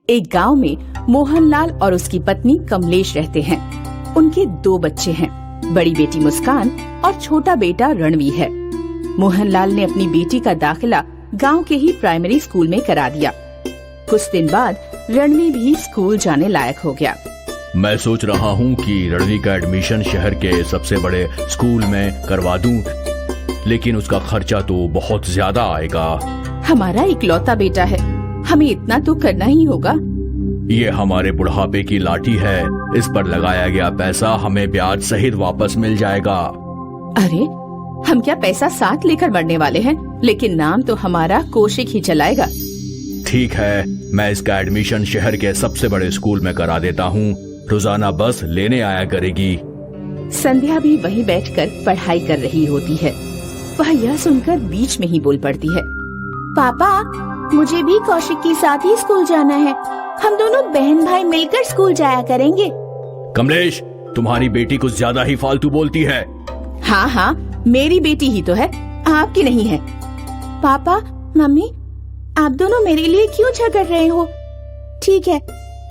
एक गांव में मोहनलाल और उसकी पत्नी कमलेश रहते हैं। उनके 2 बच्चे हैं, बड़ी बेटी मुस्कान और छोटा बेटा रणवी है। मोहनलाल ने अपनी बेटी का दाखिला गांव के ही प्राइमरी स्कूल में करा दिया। कुछ दिन बाद रणवी भी स्कूल जाने लायक हो गया। मैं सोच रहा हूँ कि रणवी का एडमिशन शहर के सबसे बड़े स्कूल में करवा दूं, लेकिन उसका खर्चा तो बहुत ज्यादा आएगा। हमारा इकलौता बेटा है, हमें इतना तो करना ही होगा। ये हमारे बुढ़ापे की लाठी है, इस पर लगाया गया पैसा हमें ब्याज सहित वापस मिल जाएगा। अरे हम क्या पैसा साथ लेकर मरने वाले हैं, लेकिन नाम तो हमारा कौशिक ही चलाएगा। ठीक है, मैं इसका एडमिशन शहर के सबसे बड़े स्कूल में करा देता हूँ। रोजाना बस लेने आया करेगी। संध्या भी वहीं बैठकर पढ़ाई कर रही होती है। वह यह सुनकर बीच में ही बोल पड़ती है, पापा मुझे भी कौशिक के साथ ही स्कूल जाना है। हम दोनों बहन भाई मिलकर स्कूल जाया करेंगे। कमलेश, तुम्हारी बेटी कुछ ज्यादा ही फालतू बोलती है। हाँ हाँ, मेरी बेटी ही तो है, आपकी नहीं है। पापा मम्मी, आप दोनों मेरे लिए क्यों झगड़ रहे हो? ठीक है,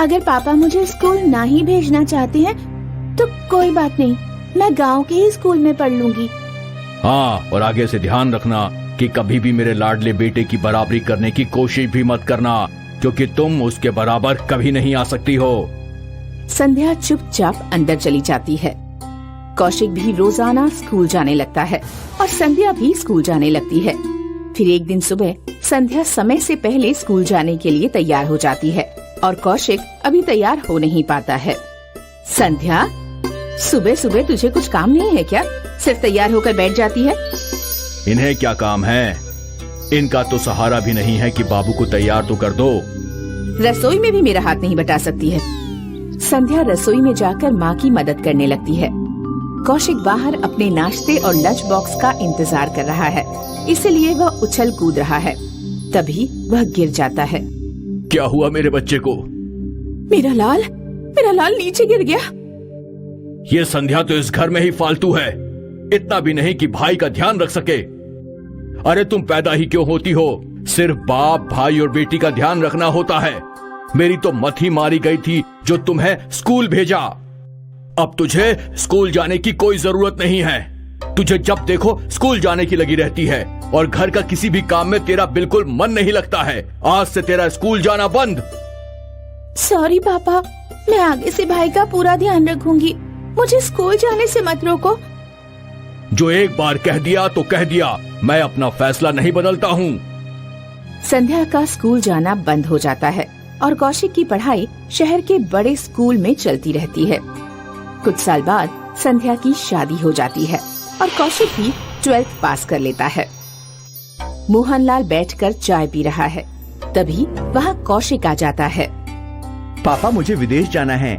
अगर पापा मुझे स्कूल ना ही भेजना चाहते हैं तो कोई बात नहीं, मैं गांव के ही स्कूल में पढ़ लूंगी। हाँ, और आगे से ध्यान रखना कि कभी भी मेरे लाडले बेटे की बराबरी करने की कोशिश भी मत करना, क्योंकि तुम उसके बराबर कभी नहीं आ सकती हो। संध्या चुपचाप अंदर चली जाती है। कौशिक भी रोजाना स्कूल जाने लगता है और संध्या भी स्कूल जाने लगती है। फिर एक दिन सुबह संध्या समय से पहले स्कूल जाने के लिए तैयार हो जाती है और कौशिक अभी तैयार हो नहीं पाता है। संध्या, सुबह सुबह तुझे कुछ काम नहीं है क्या? सिर्फ तैयार होकर बैठ जाती है। इन्हें क्या काम है? इनका तो सहारा भी नहीं है कि बाबू को तैयार तो कर दो। रसोई में भी मेरा हाथ नहीं बटा सकती है। संध्या रसोई में जाकर माँ की मदद करने लगती है। कौशिक बाहर अपने नाश्ते और लंच बॉक्स का इंतजार कर रहा है, इसलिए वह उछल कूद रहा है। तभी वह गिर जाता है। क्या हुआ मेरे बच्चे को? मेरा लाल नीचे गिर गया। ये संध्या तो इस घर में ही फालतू है, इतना भी नहीं कि भाई का ध्यान रख सके। अरे तुम पैदा ही क्यों होती हो? सिर्फ बाप, भाई और बेटी का ध्यान रखना होता है। मेरी तो मत ही मारी गई थी जो तुम्हें स्कूल भेजा। अब तुझे स्कूल जाने की कोई जरूरत नहीं है। तुझे जब देखो स्कूल जाने की लगी रहती है और घर का किसी भी काम में तेरा बिल्कुल मन नहीं लगता है। आज से तेरा स्कूल जाना बंद। सॉरी पापा, मैं आगे से भाई का पूरा ध्यान रखूंगी। मुझे स्कूल जाने से मत रोको। जो एक बार कह दिया तो कह दिया, मैं अपना फैसला नहीं बदलता हूँ। संध्या का स्कूल जाना बंद हो जाता है और कौशिक की पढ़ाई शहर के बड़े स्कूल में चलती रहती है। कुछ साल बाद संध्या की शादी हो जाती है और कौशिक भी 12th पास कर लेता है। मोहनलाल बैठकर चाय पी रहा है, तभी वहाँ कौशिक आ जाता है। पापा मुझे विदेश जाना है,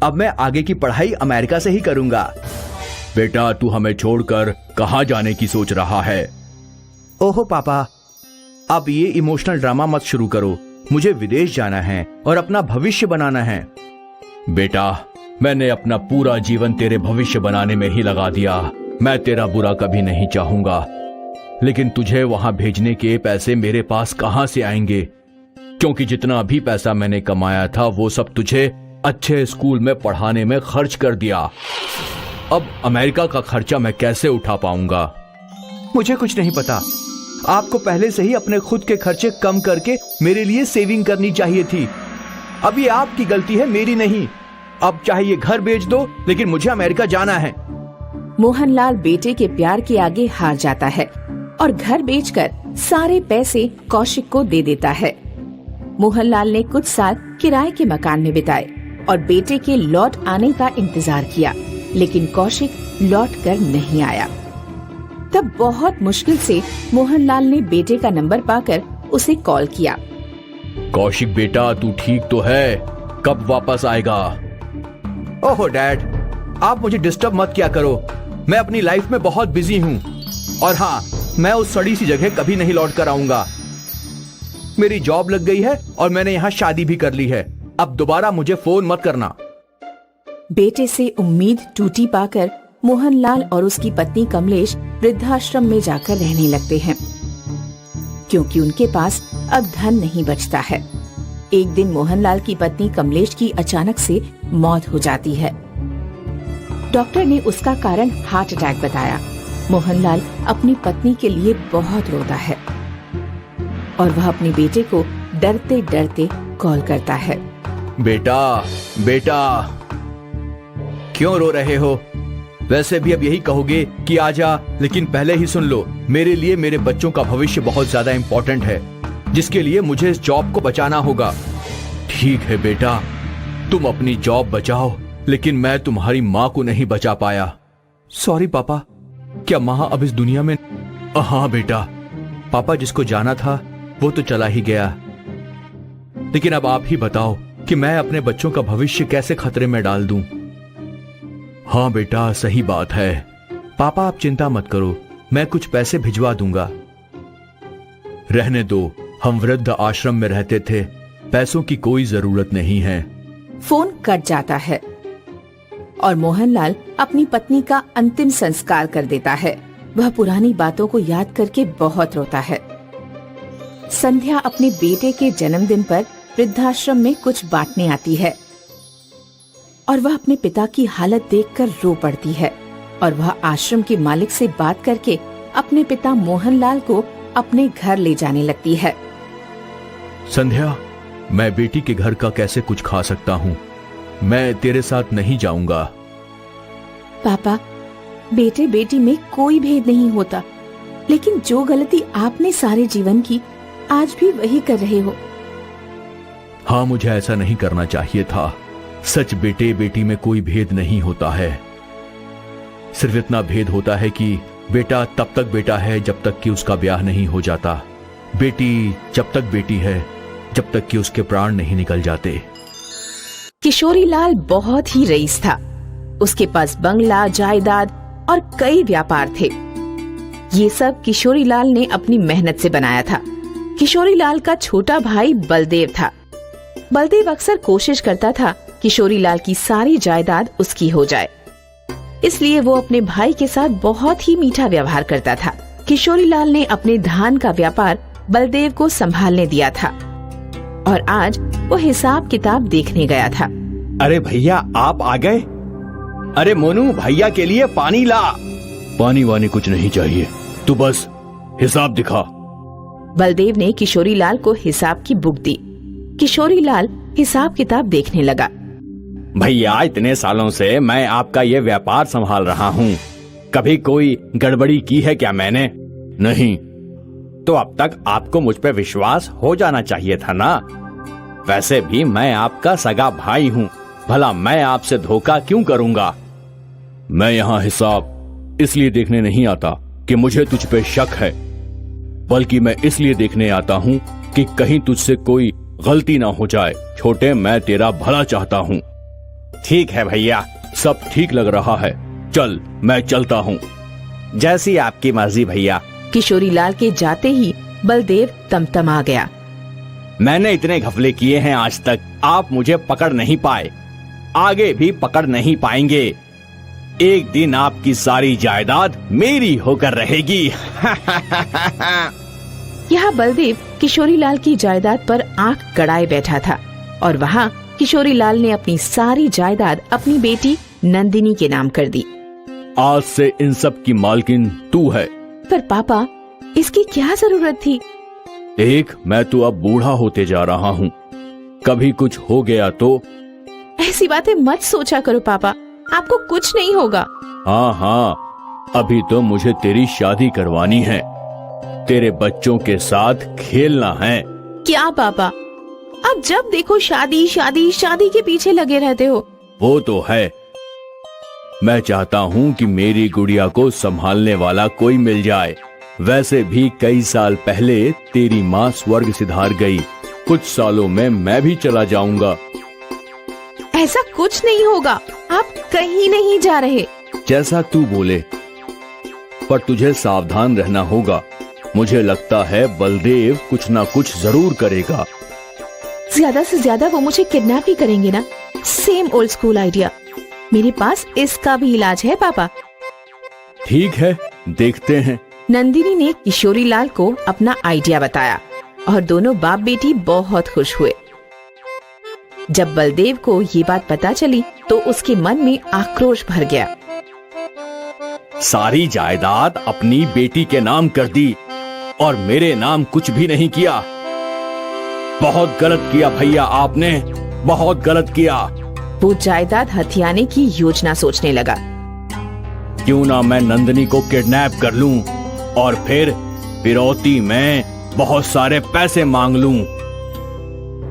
अब मैं आगे की पढ़ाई अमेरिका से ही करूँगा। बेटा, तू हमें छोड़कर कहाँ जाने की सोच रहा है? ओहो पापा, अब ये इमोशनल ड्रामा मत शुरू करो। मुझे विदेश जाना है और अपना भविष्य बनाना है। बेटा, मैंने अपना पूरा जीवन तेरे भविष्य बनाने में ही लगा दिया। मैं तेरा बुरा कभी नहीं चाहूंगा, लेकिन तुझे वहां भेजने के पैसे मेरे पास कहां से आएंगे? क्योंकि जितना भी पैसा मैंने कमाया था वो सब तुझे अच्छे स्कूल में पढ़ाने में खर्च कर दिया। अब अमेरिका का खर्चा मैं कैसे उठा पाऊंगा? मुझे कुछ नहीं पता। आपको पहले से ही अपने खुद के खर्चे कम करके मेरे लिए सेविंग करनी चाहिए थी। अब ये आपकी गलती है, मेरी नहीं। अब चाहे ये घर बेच दो, लेकिन मुझे अमेरिका जाना है। मोहनलाल बेटे के प्यार के आगे हार जाता है और घर बेचकर सारे पैसे कौशिक को दे देता है। मोहनलाल ने कुछ साल किराए के मकान में बिताए और बेटे के लौट आने का इंतजार किया, लेकिन कौशिक लौट कर नहीं आया। तब बहुत मुश्किल से मोहनलाल ने बेटे का नंबर पाकर उसे कॉल किया। कौशिक बेटा, तू ठीक तो है? कब वापस आएगा? ओहो डैड, आप मुझे डिस्टर्ब मत किया करो। मैं अपनी लाइफ में बहुत बिजी हूँ और हाँ, मैं उस सड़ी सी जगह कभी नहीं लौट कर आऊंगा। मेरी जॉब लग गई है और मैंने यहाँ शादी भी कर ली है। अब दोबारा मुझे फोन मत करना। बेटे से उम्मीद टूटी पाकर मोहनलाल और उसकी पत्नी कमलेश वृद्धाश्रम में जाकर रहने लगते हैं, क्योंकि उनके पास अब धन नहीं बचता है। एक दिन मोहनलाल की पत्नी कमलेश की अचानक से मौत हो जाती है। डॉक्टर ने उसका कारण हार्ट अटैक बताया। मोहनलाल अपनी पत्नी के लिए बहुत रोता है और वह अपने बेटे को डरते डरते कॉल करता है। बेटा, बेटा, क्यों रो रहे हो? वैसे भी अब यही कहोगे कि आजा, लेकिन पहले ही सुन लो, मेरे लिए मेरे बच्चों का भविष्य बहुत ज्यादा इम्पोर्टेंट है, जिसके लिए मुझे इस जॉब को बचाना होगा। ठीक है बेटा, तुम अपनी जॉब बचाओ, लेकिन मैं तुम्हारी माँ को नहीं बचा पाया। सॉरी पापा, क्या माँ अब इस दुनिया में? हाँ बेटा, पापा जिसको जाना था वो तो चला ही गया, लेकिन अब आप ही बताओ कि मैं अपने बच्चों का भविष्य कैसे खतरे में डाल दूं? हाँ बेटा, सही बात है। पापा आप चिंता मत करो, मैं कुछ पैसे भिजवा दूंगा। रहने दो, हम वृद्ध आश्रम में रहते थे, पैसों की कोई जरूरत नहीं है। फोन कट जाता है और मोहनलाल अपनी पत्नी का अंतिम संस्कार कर देता है। वह पुरानी बातों को याद करके बहुत रोता है। संध्या अपने बेटे के जन्मदिन पर वृद्धाश्रम में कुछ बांटने आती है और वह अपने पिता की हालत देखकर रो पड़ती है और वह आश्रम के मालिक से बात करके अपने पिता मोहनलाल को अपने घर ले जाने लगती है। संध्या, मैं बेटी के घर का कैसे कुछ खा सकता हूँ? मैं तेरे साथ नहीं जाऊंगा। पापा, बेटे बेटी में कोई भेद नहीं होता, लेकिन जो गलती आपने सारे जीवन की, आज भी वही कर रहे हो। हाँ, मुझे ऐसा नहीं करना चाहिए था। सच, बेटे बेटी में कोई भेद नहीं होता है। सिर्फ इतना भेद होता है कि बेटा तब तक बेटा है जब तक कि उसका ब्याह नहीं हो जाता, बेटी जब तक बेटी है जब तक कि उसके प्राण नहीं निकल जाते। किशोरीलाल बहुत ही रईस था। उसके पास बंगला, जायदाद और कई व्यापार थे। ये सब किशोरीलाल ने अपनी मेहनत से बनाया था। किशोरीलाल का छोटा भाई बलदेव था। बलदेव अक्सर कोशिश करता था किशोरीलाल की सारी जायदाद उसकी हो जाए, इसलिए वो अपने भाई के साथ बहुत ही मीठा व्यवहार करता था। किशोरीलाल ने अपने धान का व्यापार बलदेव को संभालने दिया था और आज वो हिसाब किताब देखने गया था। अरे भैया, आप आ गए? अरे मोनू, भैया के लिए पानी ला। पानी वानी कुछ नहीं चाहिए, तू बस हिसाब दिखा। बलदेव ने किशोरीलाल को हिसाब की बुक दी। किशोरीलाल हिसाब किताब देखने लगा। भैया, इतने सालों से मैं आपका ये व्यापार संभाल रहा हूँ, कभी कोई गड़बड़ी की है क्या मैंने? नहीं। तो अब तक आपको मुझ पे विश्वास हो जाना चाहिए था ना। वैसे भी मैं आपका सगा भाई हूँ, भला मैं आपसे धोखा क्यों करूँगा? मैं यहाँ हिसाब इसलिए देखने नहीं आता कि मुझे तुझ पे शक है, बल्कि मैं इसलिए देखने आता हूँ कि कहीं तुझसे कोई गलती ना हो जाए। छोटे, मैं तेरा भला चाहता हूँ। ठीक है भैया, सब ठीक लग रहा है, चल मैं चलता हूँ। जैसी आपकी मर्जी भैया। किशोरीलाल के जाते ही बलदेव तमतमा गया। मैंने इतने घपले किए हैं आज तक, आप मुझे पकड़ नहीं पाए, आगे भी पकड़ नहीं पाएंगे। एक दिन आपकी सारी जायदाद मेरी होकर रहेगी। यहाँ बलदेव किशोरीलाल की जायदाद पर आंख गड़ाए बैठा था और वहाँ किशोरीलाल ने अपनी सारी जायदाद अपनी बेटी नंदिनी के नाम कर दी। आज से इन सब की मालकिन तू है। पर पापा, इसकी क्या जरूरत थी? एक, मैं तो अब बूढ़ा होते जा रहा हूँ, कभी कुछ हो गया तो? ऐसी बातें मत सोचा करो पापा, आपको कुछ नहीं होगा। हाँ हाँ, अभी तो मुझे तेरी शादी करवानी है, तेरे बच्चों के साथ खेलना है। क्या पापा, अब जब देखो शादी शादी शादी के पीछे लगे रहते हो। वो तो है, मैं चाहता हूँ कि मेरी गुड़िया को संभालने वाला कोई मिल जाए। वैसे भी कई साल पहले तेरी माँ स्वर्ग सिधार गई, कुछ सालों में मैं भी चला जाऊंगा। ऐसा कुछ नहीं होगा, आप कहीं नहीं जा रहे। जैसा तू बोले, पर तुझे सावधान रहना होगा। मुझे लगता है बलदेव कुछ ना कुछ जरूर करेगा। ज्यादा से ज्यादा वो मुझे किडनैप ही करेंगे ना। Same old school idea. मेरे पास इसका भी इलाज है पापा। ठीक है, देखते हैं। नंदिनी ने किशोरीलाल को अपना आइडिया बताया और दोनों बाप बेटी बहुत खुश हुए। जब बलदेव को ये बात पता चली तो उसके मन में आक्रोश भर गया। सारी जायदाद अपनी बेटी के नाम कर दी और मेरे नाम कुछ भी नहीं किया। बहुत गलत किया भैया, आपने बहुत गलत किया। वो जायदाद हथियाने की योजना सोचने लगा। क्यों ना मैं नंदिनी को किडनैप कर लूं और फिर फिरौती में बहुत सारे पैसे मांग लूं।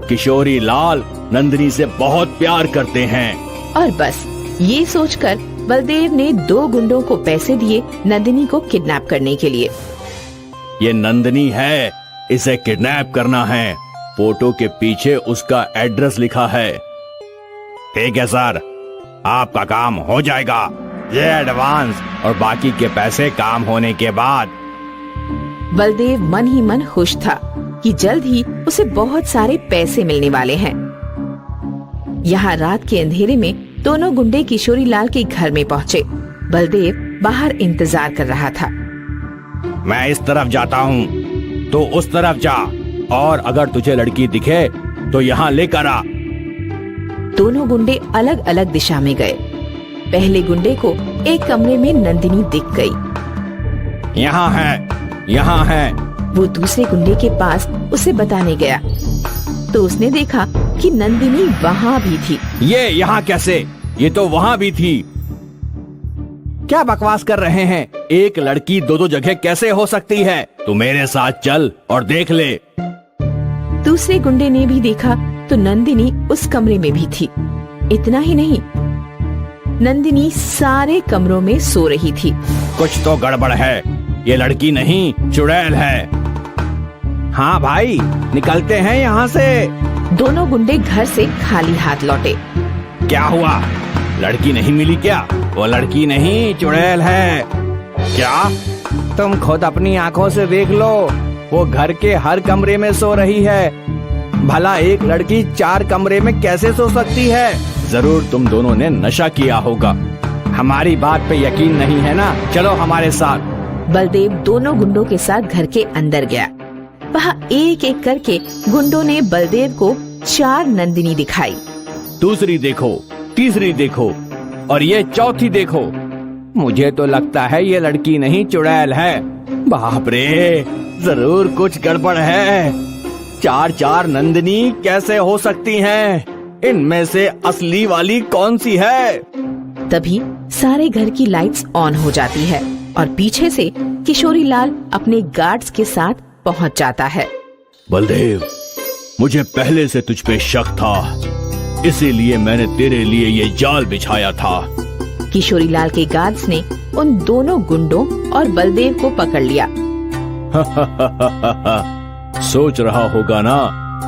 किशोरी लाल नंदिनी से बहुत प्यार करते हैं। और बस ये सोचकर बलदेव ने 2 गुंडों को पैसे दिए नंदिनी को किडनैप करने के लिए। ये नंदिनी है, इसे किडनैप करना है। फोटो के पीछे उसका एड्रेस लिखा है। ठीक है सर, आपका काम हो जाएगा। ये एडवांस और बाकी के पैसे काम होने के बाद। बलदेव मन ही मन खुश था कि जल्द ही उसे बहुत सारे पैसे मिलने वाले हैं। यहाँ रात के अंधेरे में दोनों गुंडे किशोरी लाल के घर में पहुँचे। बलदेव बाहर इंतजार कर रहा था। मैं इस तरफ जाता हूँ, तो उस तरफ जा, और अगर तुझे लड़की दिखे तो यहाँ लेकर आ। दोनों गुंडे अलग अलग दिशा में गए। पहले गुंडे को एक कमरे में नंदिनी दिख गई। यहाँ है, यहाँ है। वो दूसरे गुंडे के पास उसे बताने गया तो उसने देखा कि नंदिनी वहाँ भी थी। ये यहाँ कैसे? ये तो वहाँ भी थी। क्या बकवास कर रहे हैं? एक लड़की 2 जगह कैसे हो सकती है? तू मेरे साथ चल और देख ले। दूसरे गुंडे ने भी देखा तो नंदिनी उस कमरे में भी थी। इतना ही नहीं, नंदिनी सारे कमरों में सो रही थी। कुछ तो गड़बड़ है। ये लड़की नहीं, चुड़ैल है। हाँ भाई, निकलते हैं यहाँ से। दोनों गुंडे घर से खाली हाथ लौटे। क्या हुआ? लड़की नहीं मिली क्या? वो लड़की नहीं, चुड़ैल है। क्या? तुम खुद अपनी आंखों से देख लो। वो घर के हर कमरे में सो रही है। भला एक लड़की 4 कमरे में कैसे सो सकती है? जरूर तुम दोनों ने नशा किया होगा। हमारी बात पे यकीन नहीं है ना? चलो हमारे साथ। बलदेव दोनों गुंडों के साथ घर के अंदर गया। वहाँ एक एक करके गुंडों ने बलदेव को 4 नंदिनी दिखाई। दूसरी देखो, तीसरी देखो, और ये चौथी देखो। मुझे तो लगता है ये लड़की नहीं, चुड़ैल है। बाप रे, जरूर कुछ गड़बड़ है। 4 नंदिनी कैसे हो सकती हैं? इनमें से असली वाली कौन सी है? तभी सारे घर की लाइट्स ऑन हो जाती है और पीछे से किशोरी लाल अपने गार्ड्स के साथ पहुंच जाता है। बलदेव, मुझे पहले से तुझ पे शक था, इसीलिए मैंने तेरे लिए ये जाल बिछाया था। किशोरी लाल के गार्ड्स ने उन दोनों गुंडों और बलदेव को पकड़ लिया। सोच रहा होगा ना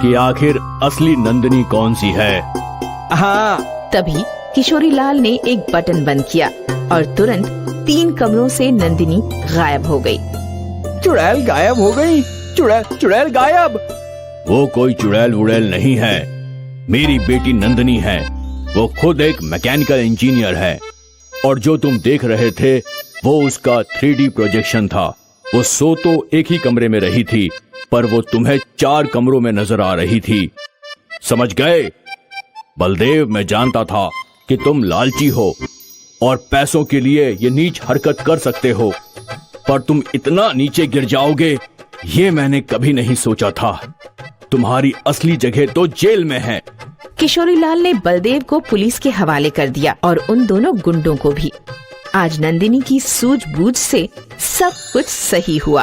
कि आखिर असली नंदिनी कौन सी है? हाँ। तभी किशोरी लाल ने एक बटन बंद किया और तुरंत 3 कमरों से नंदिनी गायब हो गई। चुड़ैल गायब हो गई? चुड़ैल गायब? वो कोई चुड़ैल वुड़ैल नहीं है, मेरी बेटी नंदिनी है। वो खुद एक मैकेनिकल इंजीनियर है और जो तुम देख रहे थे वो उसका 3D प्रोजेक्शन था। वो सो तो एक ही कमरे में रही थी, पर वो तुम्हें 4 कमरों में नजर आ रही थी। समझ गए? बलदेव, मैं जानता था कि तुम लालची हो और पैसों के लिए ये नीच हरकत कर सकते हो, पर तुम इतना नीचे गिर जाओगे ये मैंने कभी नहीं सोचा था। तुम्हारी असली जगह तो जेल में है। किशोरी लाल ने बलदेव को पुलिस के हवाले कर दिया और उन दोनों गुंडों को भी। आज नंदिनी की सूझबूझ से सब कुछ सही हुआ।